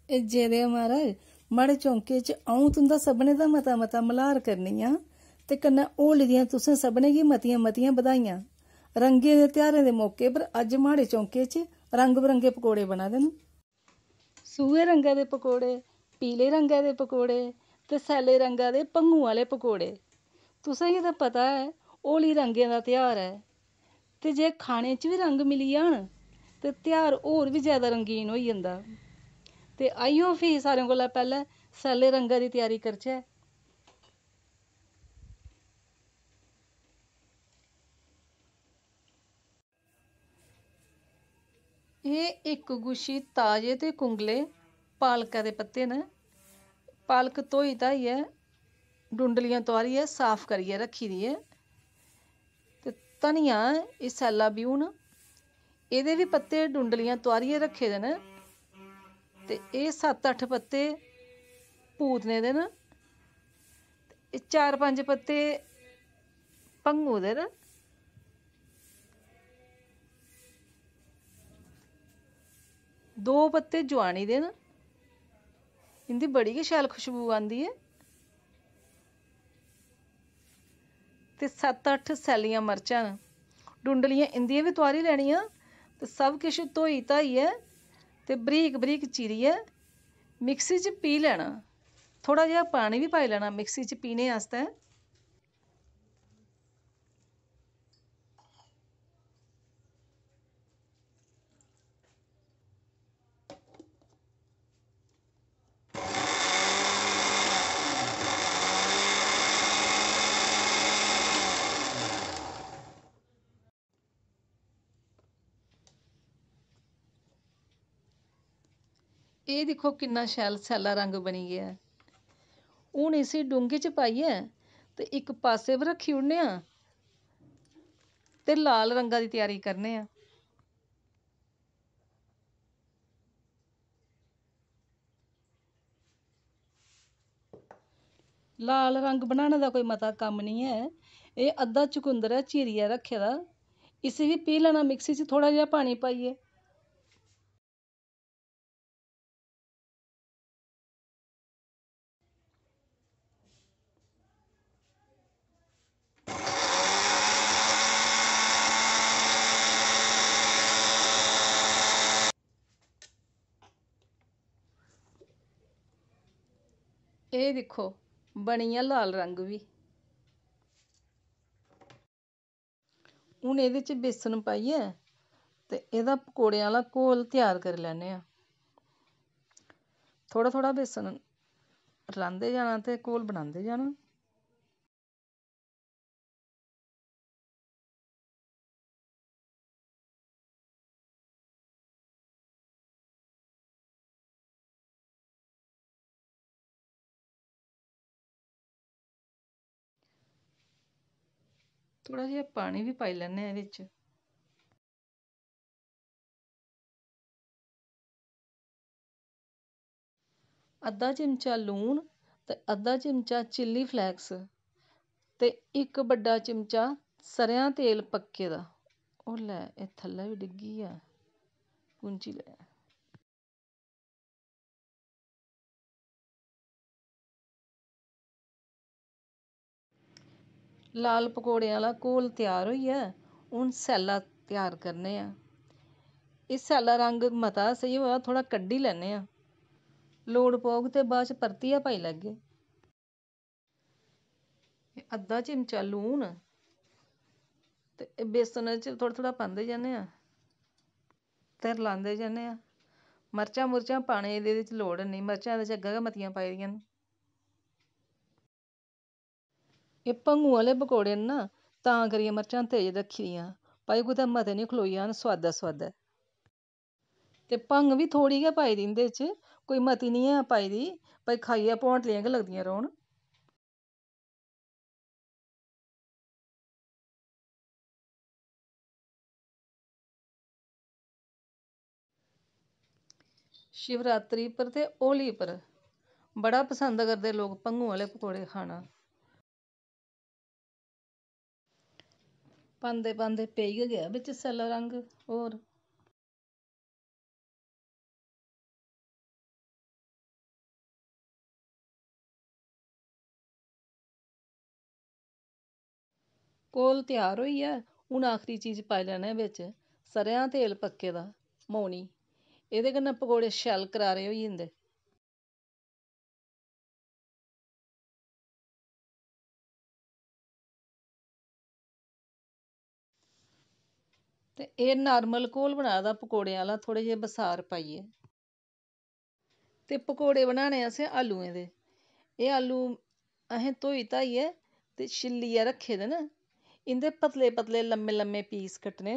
जेदे महाराज माड़े चौंके च अ'ऊं तुंदा सभनें दा मता मता मल्हार करनी आं ते कन्नै होली दियां तुसें सभनें गी मतियां मतियां बधाइयां। रंगें दे ध्यारें दे मौके पर अज्ज माड़े चौंके च रंग बरंगे पकौड़े बना दे न। सूहे रंगा दे पकौड़े, पीले रंगा दे पकौड़े ते सैले रंगा दे भंगू आह्ले पकौड़े। तुसेंगी ते पता ऐ होली रंगें दा ध्यार ऐ ते जे खाने च बी रंग मिली जान ते ध्यार होर बी ज्यादा रंगीन होई जंदा। ते आइयो फ्ही सारें कोला पैह्लें सैले रंगा दी त्यारी करचै। एह् इक गुच्छी ताजे ते कुंगले पालका दे पत्ते न। पालक धोई धाइयै डुंडलियां तोआरियै साफ करियै रक्खी दी ऐ। ते धनिया एह् सैल्ला ब्यून, एह्दे बी पत्ते डुंडलियां तोआरियै रक्खे दे न। ते एह् 7-8 पत्ते पूतने दे न। एह् 4-5 पत्ते भंगू दे न। 2 पत्ते जवैनी दे न, इं'दी बड़ी गै शैल खुशबू आंदी ऐ। ते 7-8 सैल्लियां मर्चां न, डुंडलियां इं'दियां बी तोआरी लैनियां। ते सब किश धोई धाइयै ते बरीक बरीक चीरियै मिक्सी च पीह् लैना। थोह्ड़ा जेहा पानी बी पाई लैना मिक्सी च पीह्ने आस्तै। एह् दिक्खो किन्ना शैल सैल्ला रंग बनी गेआ ऐ। हून इसी डूंगे च पाइयै ते इक पास्से पर रक्खी ओड़ने आं ते लाल रंगा दी त्यारी करने आं। लाल रंग बनाने दा कोई मता कम्म निं ऐ। एह् अद्धा चुकंदर ऐ चीरियै रक्खे दा, इसी बी पीह् लैना मिक्सी च थोह्ड़ा जेहा पानी पाइयै। एह् दिक्खो बनी गेआ लाल रंग बी। हून एह्दे च बेसन पाइयै ते एह्दा पकौड़ें आह्ला घोल त्यार करी लैन्ने आं। थोह्ड़ा थोह्ड़ा बेसन रलांदे जाना ते घोल बनांदे जाना। थोह्ड़ा जेहा पानी बी पाई लैन्ने आं एह्दे च। अद्धा चिमचा लून ते अद्धा चिमचा चिल्ली फ्लैक्स ते इक बड्डा चिमचा सरेआं तेल पक्के दा। ओह् लै एह् थल्लै बी डिग्गी गेआ, पुंजी लै। लाल पकौड़ें आह्ला घोल त्यार होई गेआ। हून सैल्ला त्यार करने आं। एह् सैल्ला रंग मता सेही होआ थोह्ड़ा कड्ढी लैन्ने आं, लोड़ पौग ते बाद च परतियै पाई लैगे। अद्धा चिमचा लून ते बेसन च थोह्ड़ा थोह्ड़ा पांदे जन्ने आं ते रलांदे जन्ने आं। मर्चां मुर्चां पाने दी एह्दे च लोड़ हैनी, मर्चां एह्दे च अग्गें गै मतियां पाई दियां न। एह् भंगू आह्ले पकौड़े न ना, तां करियै मर्चां तेज रक्खी दियां, भाई कुतै मते निं खलोई जान सोआदै सोआदै। ते भंग बी थोह्ड़ी गै पाई दी इं'दे च, कोई मती निं ऐ पाई दी, भाई खाइयै भोंटलियां गै लगदियां रौह्न। शिवरात्री पर ते होली पर बड़ा पसंद करदे लोक भंगू आह्ले पकौड़े खाना। पांदे पांदे पेई गै गेआ बिच्च सैल्ला रंग होर। कोल त्यार होई गेआ। हून आखरी चीज पाई लैना बिच सरेआं तेल पक्के दा, मौनी। एह्दे कन्नै पकौड़े शैल करारे होई जंदे। ते एह् नार्मल घोल बनाए दा पकौड़ें आह्ला, थोह्ड़े जेह् बसार पाइयै। ते पकौड़े बनाने असें आलूएं दे। एह् आलू असें धोई धाइयै ते छिल्लियै रक्खे दे न। इं'दे पतले पतले लम्मे लम्मे पीस कट्टने,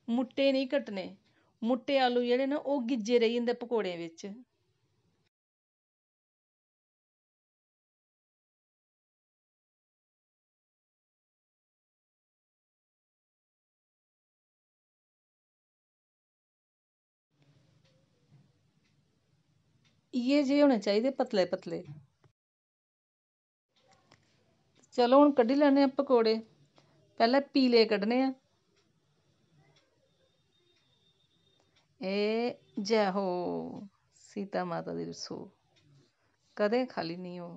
मुट्टे निं कट्टने। मुट्टे आलू जेह्ड़े न ओह् गिज्जे रेही जंदे पकौड़ें बिच्च। इ'यै जेह् होने चाहिदे पतले पतले। चलो हून कड्ढी लैन्ने आं पकौड़े। पैह्लें पीले कड्ढने आं। एह् जै हो सीता माता दी रसोऽ, कदें खाल्ली निं होग।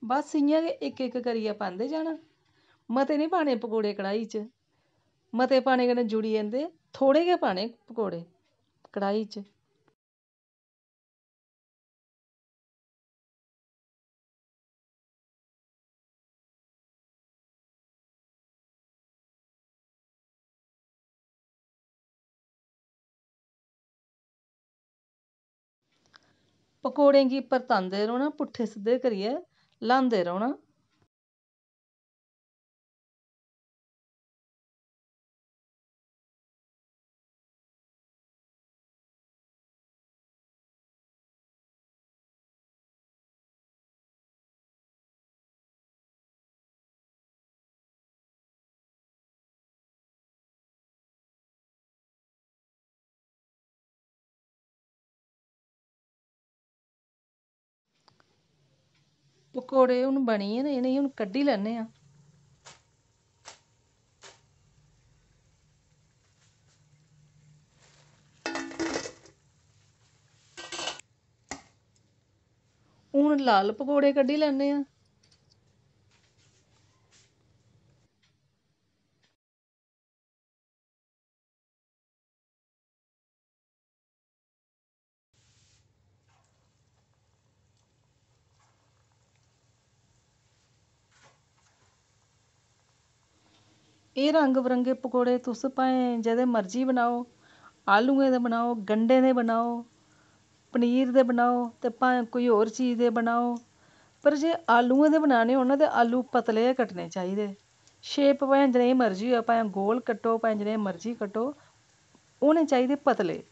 बस इ'यां गै इक इक करियै पांदे जाना। मते निं पाने पकौड़े कड़ाही च। मते पाने कन्नै जुड़ी जंदे, थोह्ड़े गै पाने पकौड़े कड़ाही च। पकौड़ें गी परतांदे रौह्ना, पुट्ठे सिद्धे करियै ल्हांदे रौह्ना। पकौड़े हून बनी गे न, इ'नेंगी हून कड्ढी लैन्ने आं। हून लाल पकौड़े कड्ढी लैन्ने आं। एह् रंग बरंगे पकौड़े तुस भाएं जेह्दे मर्जी बनाओ, आलूएं दे बनाओ, गंढें दे बनाओ, पनीर दे बनाओ, ते भाएं कोई होर चीज़ दे बनाओ। पर जे आलूएं दे बनाने होन ना ते आलू पतले गै कट्टने चाहिदे। शेप भाएं जनेही मर्जी होऐ, भाएं गोल कट्टो, भाएं जनेह् मर्जी कट्टो, होने चाहिदे पतले।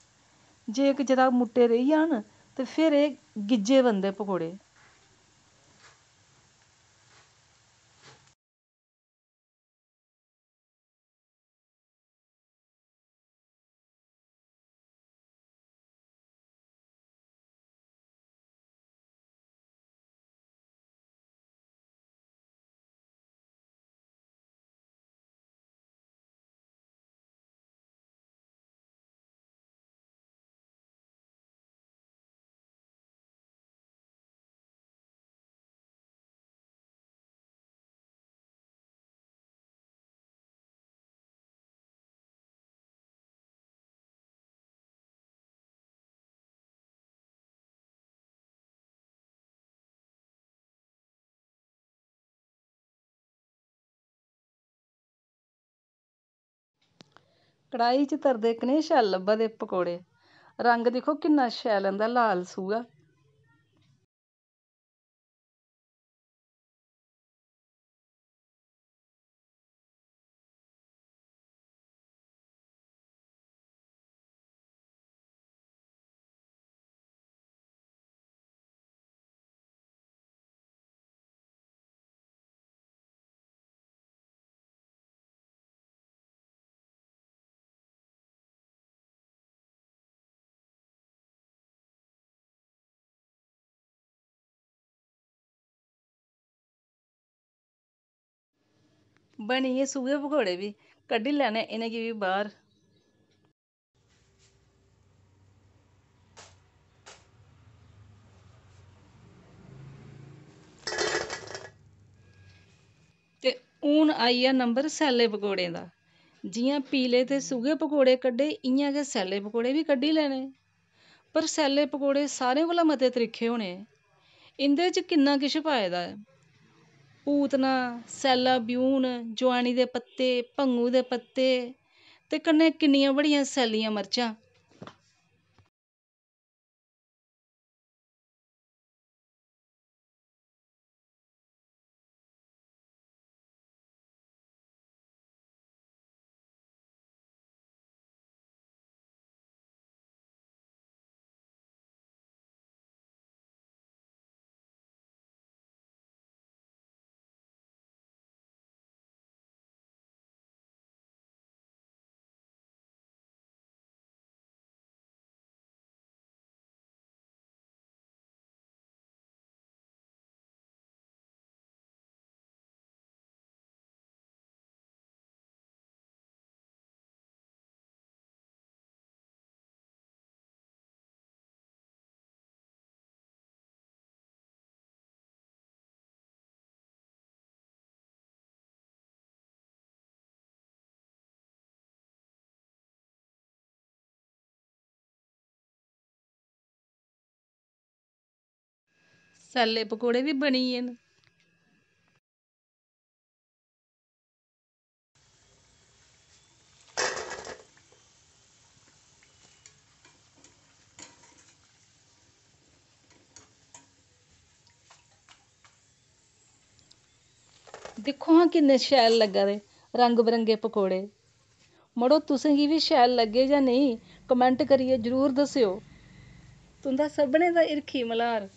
जे इक जरा मुट्टे रेही जान ते फिर एह् गिज्जे बनदे पकौड़े। कड़ाही च तरदे कनेह् शैल लब्भा दे पकौड़े। रंग दिक्खो किन्ना शैल इं'दा लाल सूहा। बनी गे सूहे पकौड़े बी, कड्ढी लैने इ'नेंगी बी बाह्र। हून आई गेआ नंबर सैल्ले पकौड़े दा। जियां पीले ते सुगे पकौड़े कड्ढे इ'यां गै सैल्ले पकौड़े बी कड्ढी लैने। पर सैल्ले पकौड़े सारें कोला मते त्रिक्खे होने। इं'दे च किन्ना किश पाए दा ऐ। पूतना, सैल्ला ब्यून, जवैनी दे पत्ते, भङू दे पत्ते ते कन्नै किन्नियां बड़ियां सैल्लियां मर्चां। सैल्ले पकौड़े बी बनी गे न। दिक्खो हां किन्ने शैल लग्गा दे रंग बरंगे पकौड़े। मड़ो तुसें गी बी शैल लग्गे जां नेईं कमैंट करियै जरूर दस्सेओ। तुं'दा सभनें दा हिरखी मल्हार।